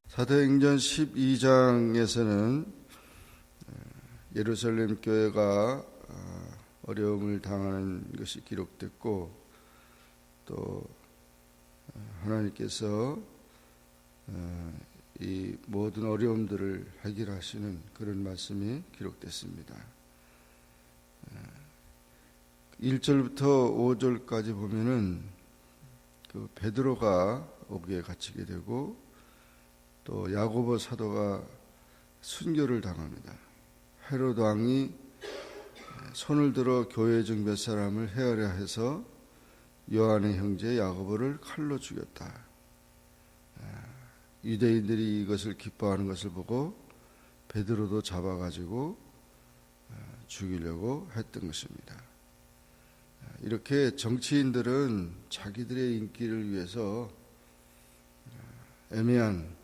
사도행전 12장에서는 예루살렘 교회가 어려움을 당하는 것이 기록됐고, 또 하나님께서 이 모든 어려움들을 해결하시는 그런 말씀이 기록됐습니다. 1절부터 5절까지 보면은 그 베드로가 옥에 갇히게 되고, 또 야고보 사도가 순교를 당합니다. 헤롯 왕이 손을 들어 교회 중 몇 사람을 헤아려 해서 요한의 형제 야고보를 칼로 죽였다. 유대인들이 이것을 기뻐하는 것을 보고 베드로도 잡아가지고 죽이려고 했던 것입니다. 이렇게 정치인들은 자기들의 인기를 위해서 애매한,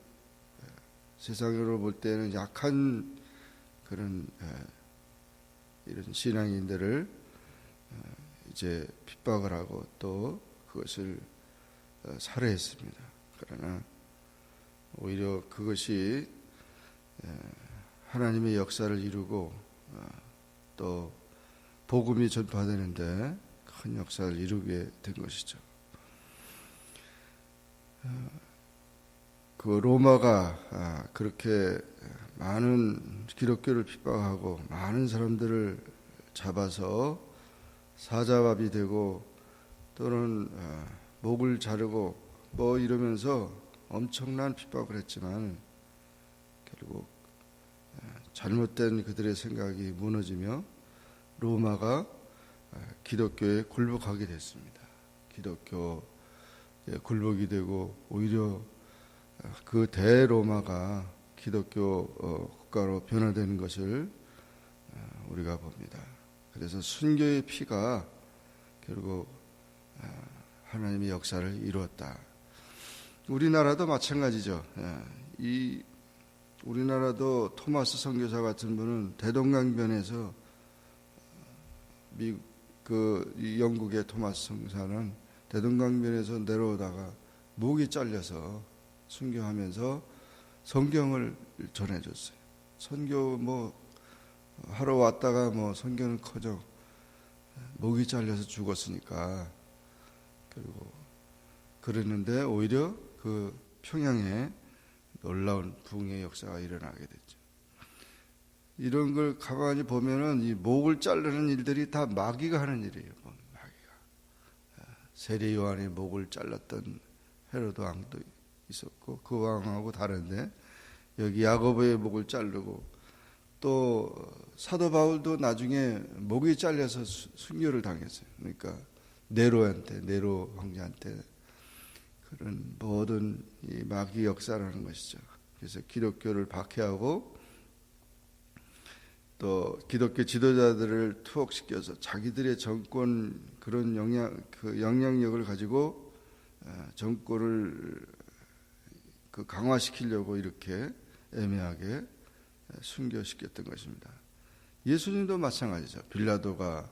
세상으로 볼 때는 약한 그런 이런 신앙인들을 이제 핍박을 하고 또 그것을 살해했습니다. 그러나 오히려 그것이 하나님의 역사를 이루고 또 복음이 전파되는데 큰 역사를 이루게 된 것이죠. 그 로마가 그렇게 많은 기독교를 핍박하고 많은 사람들을 잡아서 사자밥이 되고 또는 목을 자르고 뭐 이러면서 엄청난 핍박을 했지만 결국 잘못된 그들의 생각이 무너지며 로마가 기독교에 굴복하게 됐습니다. 기독교에 굴복이 되고 오히려 그 대로마가 기독교 국가로 변화되는 것을 우리가 봅니다. 그래서 순교의 피가 결국 하나님의 역사를 이루었다. 우리나라도 마찬가지죠. 이 우리나라도 토마스 선교사 같은 분은 대동강변에서 영국의 토마스 선교사는 대동강변에서 내려오다가 목이 잘려서 순교하면서 성경을 전해줬어요. 선교 뭐 하러 왔다가 뭐 선교는 커녕 목이 잘려서 죽었으니까 결국 그랬는데 오히려 그 평양에 놀라운 부흥의 역사가 일어나게 됐죠. 이런 걸 가만히 보면은 이 목을 자르는 일들이 다 마귀가 하는 일이에요. 마귀가. 세례 요한의 목을 잘랐던 헤로드 왕도 있었고 그 왕하고 다른데 여기 야고보의 목을 자르고 또 사도 바울도 나중에 목이 잘려서 순교를 당했어요. 그러니까 네로 황제한테 그런 모든 이 마귀 역사라는 것이죠. 그래서 기독교를 박해하고 또 기독교 지도자들을 투옥시켜서 자기들의 정권 그런 영향력을 가지고 정권을 강화시키려고 이렇게 애매하게 순교시켰던 것입니다. 예수님도 마찬가지죠. 빌라도가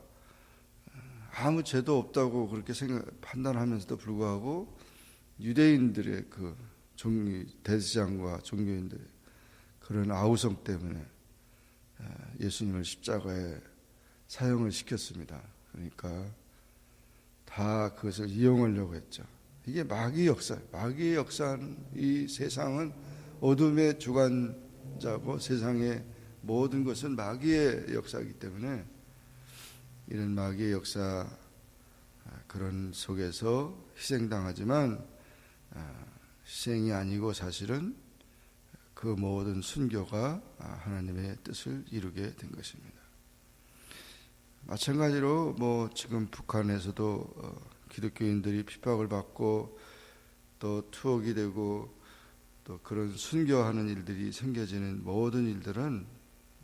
아무 죄도 없다고 그렇게 판단하면서도 불구하고 유대인들의 그 대제사장과 종교인들의 그런 아우성 때문에 예수님을 십자가에 사형을 시켰습니다. 그러니까 다 그것을 이용하려고 했죠. 이게 마귀의 역사. 마귀의 역사는 이 세상은 어둠의 주관자고 세상의 모든 것은 마귀의 역사이기 때문에 이런 마귀의 역사 그런 속에서 희생당하지만 희생이 아니고 사실은 그 모든 순교가 하나님의 뜻을 이루게 된 것입니다. 마찬가지로 뭐 지금 북한에서도 기독교인들이 핍박을 받고 또 투옥이 되고 또 그런 순교하는 일들이 생겨지는 모든 일들은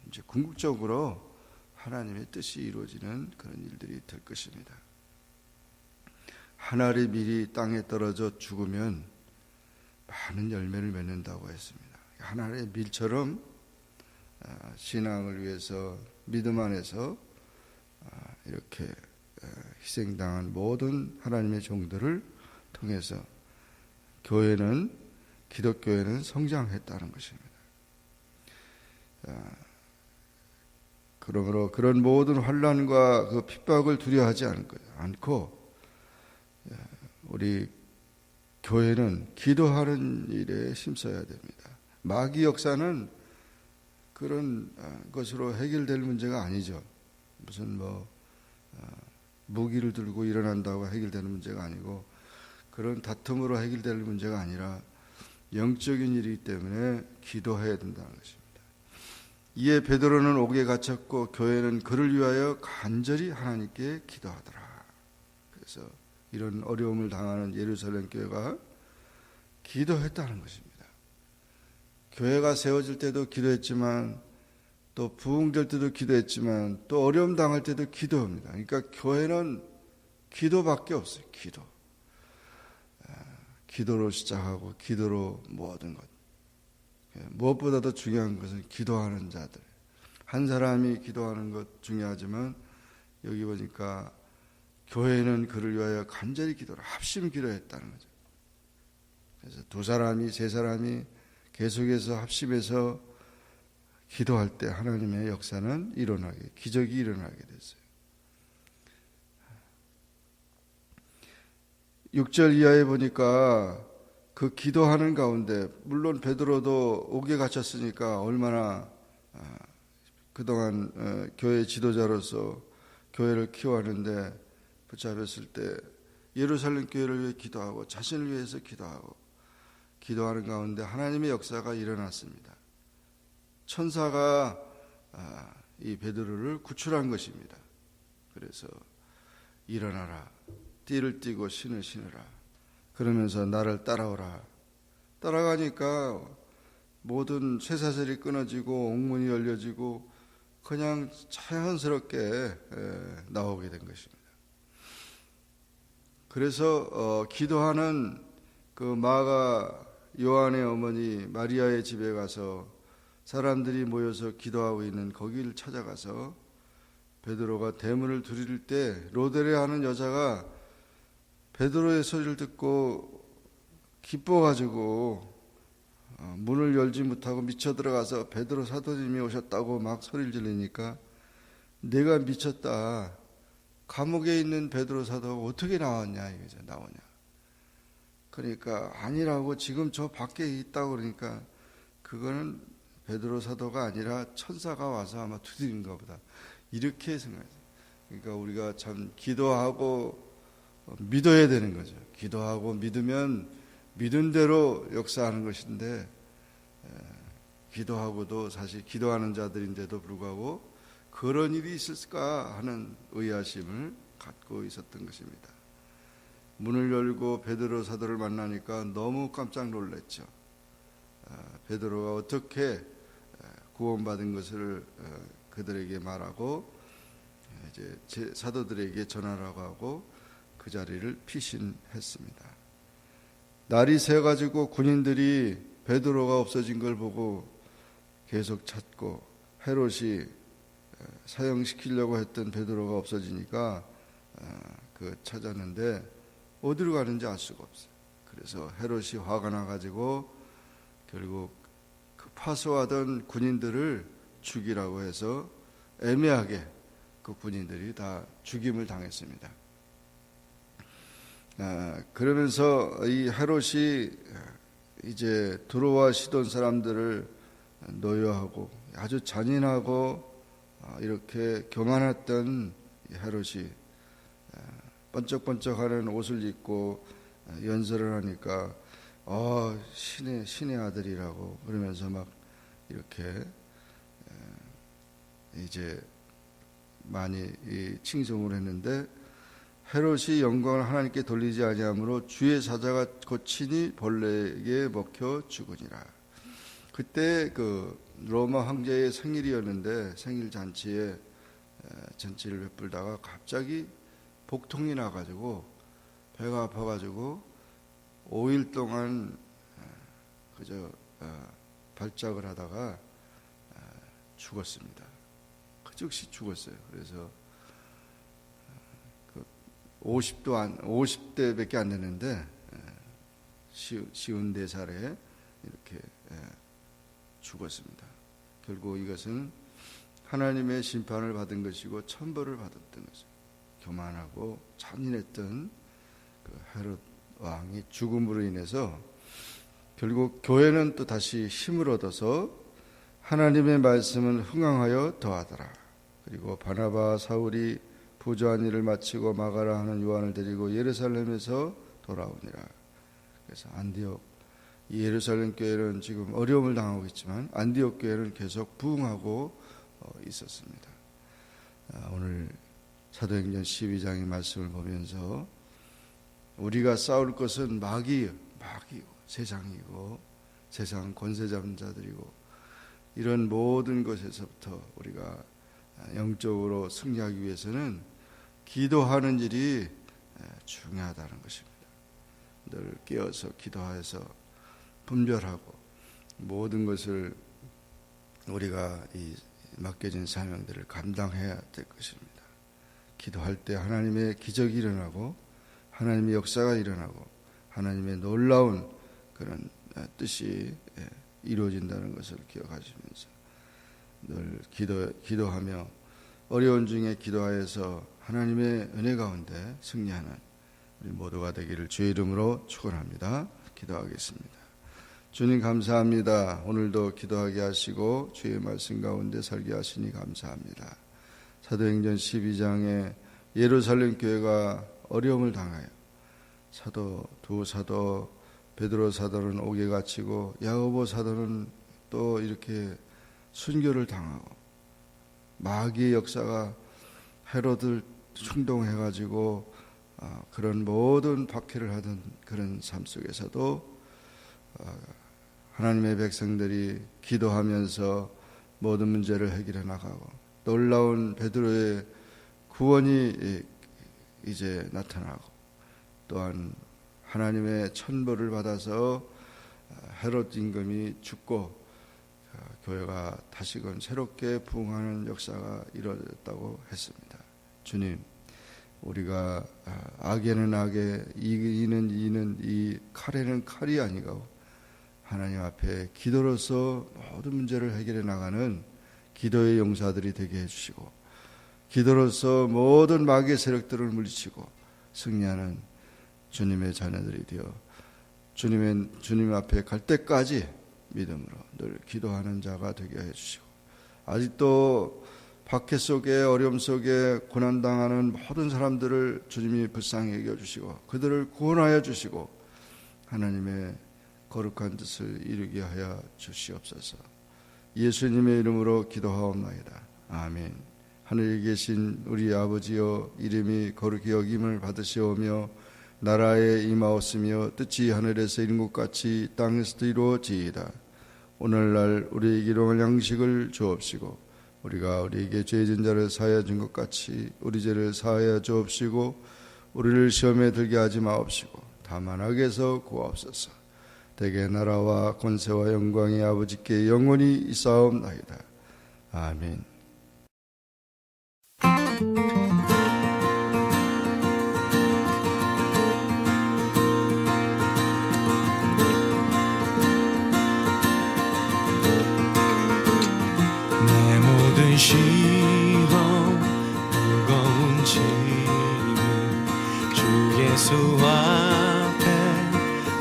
이제 궁극적으로 하나님의 뜻이 이루어지는 그런 일들이 될 것입니다. 한 알의 밀이 땅에 떨어져 죽으면 많은 열매를 맺는다고 했습니다. 하나의 밀처럼 신앙을 위해서 믿음 안에서 이렇게 희생당한 모든 하나님의 종들을 통해서 기독교회는 성장했다는 것입니다. 그러므로 그런 모든 환난과 그 핍박을 두려워하지 않고 우리 교회는 기도하는 일에 힘써야 됩니다. 마귀 역사는 그런 것으로 해결될 문제가 아니죠. 무슨 무기를 들고 일어난다고 해결되는 문제가 아니고 그런 다툼으로 해결될 문제가 아니라 영적인 일이기 때문에 기도해야 된다는 것입니다. 이에 베드로는 옥에 갇혔고 교회는 그를 위하여 간절히 하나님께 기도하더라. 그래서 이런 어려움을 당하는 예루살렘 교회가 기도했다는 것입니다. 교회가 세워질 때도 기도했지만 또 부흥될 때도 기도했지만 또 어려움 당할 때도 기도합니다. 그러니까 교회는 기도밖에 없어요. 기도로 시작하고 기도로 모든 것. 무엇보다도 중요한 것은 기도하는 자들. 한 사람이 기도하는 것 중요하지만 여기 보니까 교회는 그를 위하여 간절히 합심 기도했다는 거죠. 그래서 2사람이 3사람이 계속해서 합심해서 기도할 때 하나님의 역사는 기적이 일어나게 됐어요. 6절 이하에 보니까 그 기도하는 가운데 물론 베드로도 옥에 갇혔으니까 얼마나 그동안 교회 지도자로서 교회를 키워하는데 붙잡혔을 때 예루살렘 교회를 위해 기도하고 자신을 위해서 기도하는 가운데 하나님의 역사가 일어났습니다. 천사가 이 베드로를 구출한 것입니다. 그래서 일어나라, 띠를 띠고 신을 신으라. 그러면서 나를 따라오라. 따라가니까 모든 쇠사슬이 끊어지고 옥문이 열려지고 그냥 자연스럽게 나오게 된 것입니다. 그래서 기도하는 그 마가 요한의 어머니 마리아의 집에 가서 사람들이 모여서 기도하고 있는 거기를 찾아가서 베드로가 대문을 두드릴 때 로데레 하는 여자가 베드로의 소리를 듣고 기뻐가지고 문을 열지 못하고 미쳐 들어가서 베드로 사도님이 오셨다고 막 소리를 지르니까 내가 미쳤다. 감옥에 있는 베드로 사도가 어떻게 나오냐. 그러니까 아니라고 지금 저 밖에 있다고 그러니까 그거는 베드로 사도가 아니라 천사가 와서 아마 두드린가 보다. 이렇게 생각해요. 그러니까 우리가 참 기도하고 믿어야 되는 거죠. 기도하고 믿으면 믿은 대로 역사하는 것인데 기도하고도 사실 기도하는 자들인데도 불구하고 그런 일이 있을까 하는 의아심을 갖고 있었던 것입니다. 문을 열고 베드로 사도를 만나니까 너무 깜짝 놀랐죠. 베드로가 어떻게 구원받은 것을 그들에게 말하고 이제 사도들에게 전하라고 하고 그 자리를 피신했습니다. 날이 새가지고 군인들이 베드로가 없어진 걸 보고 계속 찾고 헤롯이 사형시키려고 했던 베드로가 없어지니까 찾았는데 어디로 가는지 알 수가 없어요. 그래서 헤롯이 화가 나가지고 결국 그 파수하던 군인들을 죽이라고 해서 애매하게 그 군인들이 다 죽임을 당했습니다. 그러면서 이 헤롯이 이제 두로와 시돈 사람들을 노여하고 아주 잔인하고 이렇게 교만했던 헤롯이 번쩍번쩍하는 옷을 입고 연설을 하니까 신의 아들이라고 그러면서 막 이렇게 이제 많이 칭송을 했는데 헤롯이 영광을 하나님께 돌리지 아니하므로 주의 사자가 곧 친히 벌레에게 먹혀 죽으니라. 그때 그 로마 황제의 생일이었는데 생일 잔치에 잔치를 베풀다가 갑자기 복통이 나가지고 배가 아파가지고 5일 동안 그저 발작을 하다가 죽었습니다. 그 즉시 죽었어요. 그래서 50대밖에 안 되는데 54살에 이렇게 죽었습니다. 결국 이것은 하나님의 심판을 받은 것이고 천벌을 받았던 것이죠. 교만하고 잔인했던 그 헤롯 왕이 죽음으로 인해서 결국 교회는 또 다시 힘을 얻어서 하나님의 말씀을 흥황하여 더하더라. 그리고 바나바 사울이 부조한 일을 마치고 마가라 하는 요한을 데리고 예루살렘에서 돌아오니라. 그래서 안디옥, 이 예루살렘 교회는 지금 어려움을 당하고 있지만 안디옥 교회는 계속 부흥하고 있었습니다. 오늘 사도행전 12장의 말씀을 보면서 우리가 싸울 것은 마귀이고 세상이고 세상 권세 잡은 자들이고 이런 모든 것에서부터 우리가 영적으로 승리하기 위해서는 기도하는 일이 중요하다는 것입니다. 늘 깨어서 기도하여서 분별하고 모든 것을 우리가 이 맡겨진 사명들을 감당해야 될 것입니다. 기도할 때 하나님의 기적이 일어나고 하나님의 역사가 일어나고 하나님의 놀라운 그런 뜻이 이루어진다는 것을 기억하시면서 늘 기도하며 어려운 중에 기도하여서 하나님의 은혜 가운데 승리하는 우리 모두가 되기를 주의 이름으로 축원합니다. 기도하겠습니다. 주님 감사합니다. 오늘도 기도하게 하시고 주의 말씀 가운데 살게 하시니 감사합니다. 사도행전 12장에 예루살렘 교회가 어려움을 당하여 두 사도 베드로 사도는 옥에 갇히고 야고보 사도는 또 이렇게 순교를 당하고 마귀의 역사가 헤롯을 충동해가지고 그런 모든 박해를 하던 그런 삶 속에서도 하나님의 백성들이 기도하면서 모든 문제를 해결해 나가고 놀라운 베드로의 구원이 이제 나타나고 또한 하나님의 천벌을 받아서 헤롯 임금이 죽고 교회가 다시금 새롭게 부흥하는 역사가 이루어졌다고 했습니다. 주님, 우리가 악에는 악에 이는 이 칼에는 칼이 아니고 하나님 앞에 기도로서 모든 문제를 해결해 나가는 기도의 용사들이 되게 해주시고 기도로서 모든 마귀의 세력들을 물리치고 승리하는 주님의 자녀들이 되어 주님 앞에 갈 때까지 믿음으로 늘 기도하는 자가 되게 해주시고 아직도 박해 속에 어려움 속에 고난당하는 모든 사람들을 주님이 불쌍히 여겨주시고 그들을 구원하여 주시고 하나님의 거룩한 뜻을 이루게 하여 주시옵소서. 예수님의 이름으로 기도하옵나이다. 아멘. 하늘에 계신 우리 아버지여, 이름이 거룩히 여김을 받으시오며 나라에 임하옵으며 뜻이 하늘에서 이룬 것 같이 땅에서도 이루어지이다. 오늘날 우리에게 일용할 양식을 주옵시고 우리가 우리에게 죄진 자를 사하여 준 것 같이 우리 죄를 사하여 주옵시고 우리를 시험에 들게 하지 마옵시고 다만 악에서 구하옵소서. 대개 나라와 권세와 영광이 아버지께 영원히 있사옵나이다. 아멘. 내 모든 시험 무거운 짐을 주 예수 앞에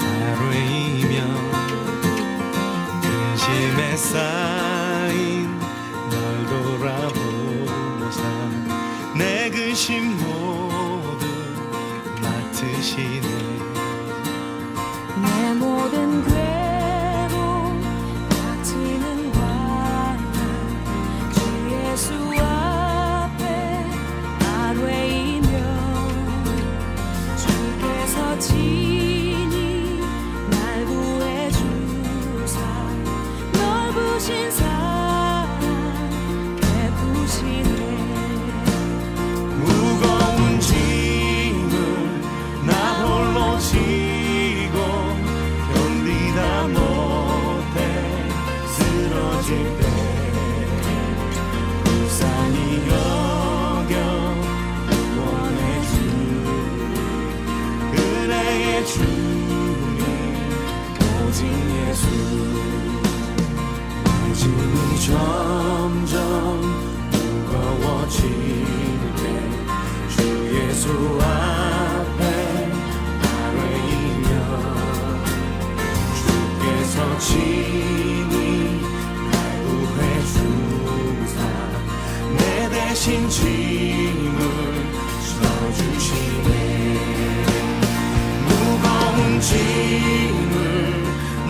아뢰이며 근심에 쌓인 날 돌아보사 내 근심 모두 맡으시네. 내 모든 괴로움 닥치는 환난 주 예수 앞에 아뢰이며 주께서 친히 날 구해주사 넓으신 오직 예수. 내 짐이 점점 무거워질 때 주 예수 앞에 아뢰이며 주께서 친히 날 구해 주사 내 대신 짐을 져주시네. 무거운 짐을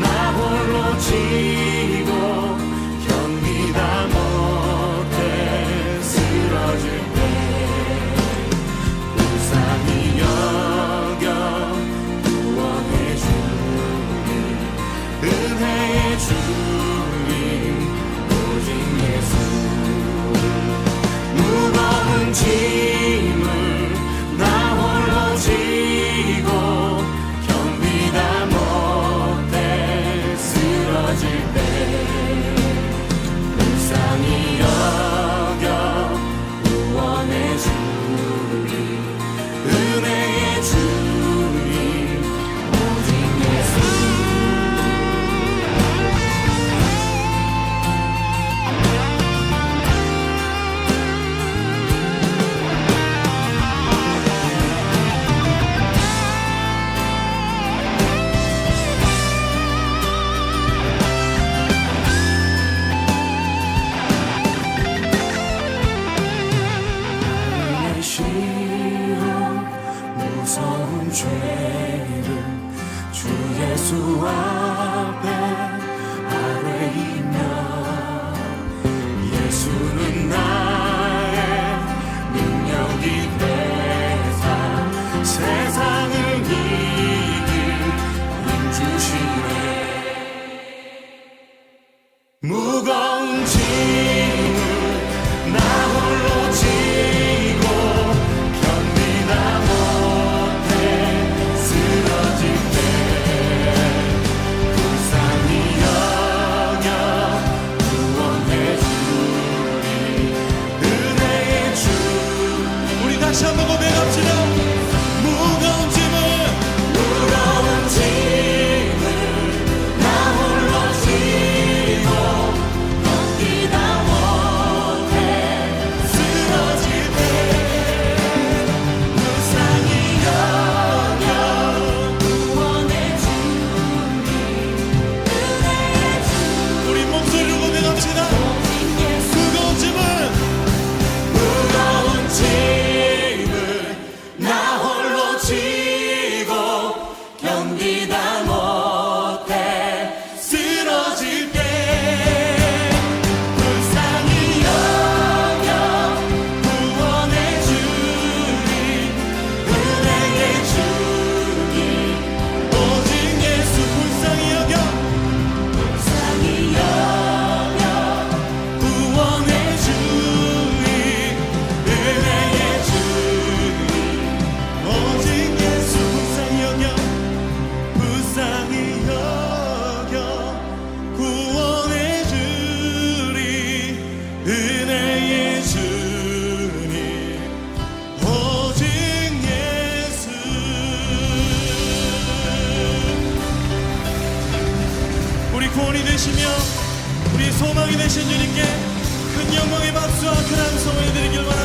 나 홀로 지고 견디다 못해 쓰러질 때 불쌍히 여겨 구원해 주니 은혜의 주님 오직 예수. 무거운 짐을 나 홀로 지고 견디다 못해 쓰러질 때 불쌍히 여겨 구원해 주니 은혜의 주님 오직 예수. 나의 시험 무서운 죄를 주 예수 앞에 아뢰이며 예수는 나의 능력이 되사 세상을 이길 힘 주시네. 무거운 짐을 나 홀로 지고 견디다 못해 쓰러질 때 불쌍히 여겨 구원해 주니 은혜의 주. 우리 다시 한번 고백합시다. 무거운 짐을 나 홀로 지고 견디다 못해 쓰러질 때 불쌍히 여겨 구원해 주니 은혜의 주. 우리 목소리로 고백합시다. 오직 예수. 무거운 짐을 나 홀로 지고 견디다 못해 쓰러질 때 불쌍히 여겨 구원해 주니 은혜의 주님 오직 예수. 불쌍히 여겨 불쌍히 여겨 구원해 주니 은혜의 주님 오직 예수. 불쌍히 여겨 불쌍히 여겨 구원해 주니 은혜의 주님 오직 예수. 우리 구원이 되시며 우리 소망이 되신 주님께 큰 영광의 박수와 큰 함성을 드리길 바랍니다.